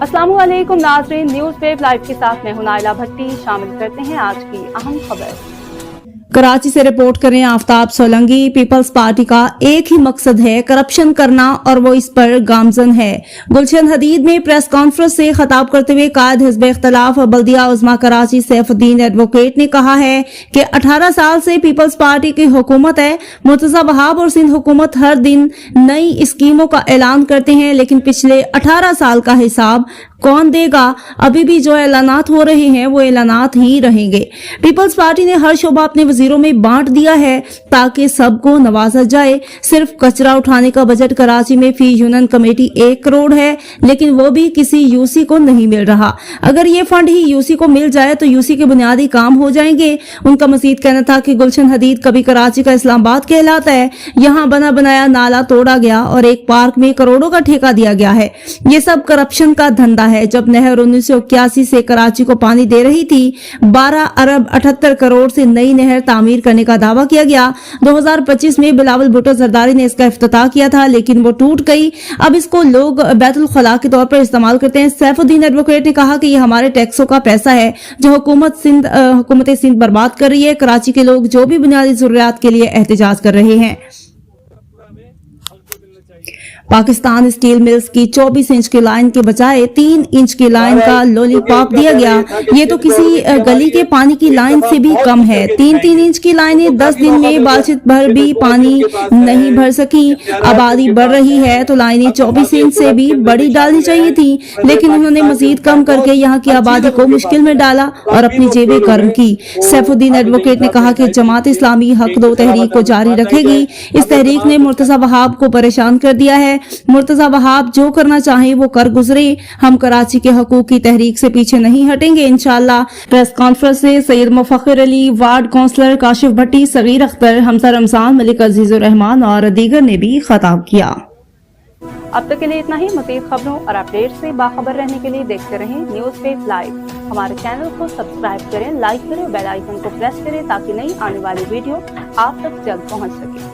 अस्सलाम वालेकुम नाज़रीन, न्यूज़ वेव लाइव के साथ मैं हूं नाइला भट्टी। शामिल करते हैं आज की अहम खबर। कराची से रिपोर्ट करें आफ्ताब सोलंकी। पीपल्स पार्टी का एक ही मकसद है, करप्शन करना, और वो इस पर गामजन है। गुलशन हदीद में प्रेस कॉन्फ्रेंस से खिताब करते हुए कायद हिज़्ब इख्तिलाफ बल्दिया उज़्मा कराची सैफुद्दीन एडवोकेट ने कहा है कि 18 साल से पीपल्स पार्टी की हुकूमत है। मुर्तज़ा वहाब और सिंध हुकूमत हर दिन नई स्कीमों का ऐलान करते हैं, लेकिन पिछले 18 साल का हिसाब कौन देगा? अभी भी जो ऐलानात हो रहे हैं वो ऐलानात ही रहेंगे। पीपल्स पार्टी ने हर शोबा अपने वजीरों में बांट दिया है ताकि सबको नवाजा जाए। सिर्फ कचरा उठाने का बजट कराची में फी यूनियन कमेटी 1 करोड़ है, लेकिन वो भी किसी यूसी को नहीं मिल रहा। अगर ये फंड ही यूसी को मिल जाए तो यूसी के बुनियादी काम हो जाएंगे। उनका मजीद कहना था कि गुलशन हदीद कभी कराची का इस्लामाबाद कहलाता है। यहाँ बना बनाया नाला तोड़ा गया और एक पार्क में करोड़ों का ठेका दिया गया है। ये सब करप्शन का धंधा है। जब नहर 1981 से कराची को पानी दे रही थी, 12 अरब 78 करोड़ से नई नहर तामीर करने का दावा किया गया। 2025 में बिलावल भुट्टो जरदारी ने इसका इफ्तिताह किया था, लेकिन वो टूट गई। अब इसको लोग बैतुल खला के तौर पर इस्तेमाल करते हैं। सैफुद्दीन एडवोकेट ने कहा कि ये हमारे टैक्सों का पैसा है जो हुकूमत सिंध बर्बाद कर रही है। कराची के लोग जो भी बुनियादी जरूरियात के लिए एहतजाज कर रहे हैं। पाकिस्तान स्टील मिल्स की 24 इंच की लाइन के बजाय 3 इंच की लाइन का लॉलीपॉप दिया गया। ये तो किसी गली के पानी की लाइन से भी कम है। 3-3 इंच की लाइनें 10 दिन में बालचित भर भी पानी नहीं भर सकी। आबादी बढ़ रही है तो लाइनें 24 इंच से भी बड़ी डालनी चाहिए थी, लेकिन उन्होंने मजीद कम करके यहाँ की आबादी को मुश्किल में डाला और अपनी जेबें गर्म की। सैफुद्दीन एडवोकेट ने कहा कि जमात इस्लामी हक दो तहरीक को जारी रखेगी। इस तहरीक ने मुर्तज़ा वहाब को परेशान कर दिया है। मुर्तज़ा वहाब जो करना चाहे वो कर गुजरे। हम कराची के हकूक की तहरीक से पीछे नहीं हटेंगे इंशाअल्लाह। प्रेस कॉन्फ्रेंस से सैयद मुफख्खिर अली, वार्ड काउंसलर काशिफ भट्टी, सगीर अख्तर, हमजा रमजान, मलिक अजीजुर रहमान और दीगर ने भी खिताब किया। अब तक के लिए इतना ही। मज़ीद खबरों और अपडेट से बाखबर रहने के लिए देखते रहें न्यूज़ वेव लाइव। हमारे चैनल को सब्सक्राइब करें, लाइक करें, बेल आइकन को प्रेस करें ताकि नई आने वाली वीडियो आप तक जल्द पहुंच सके।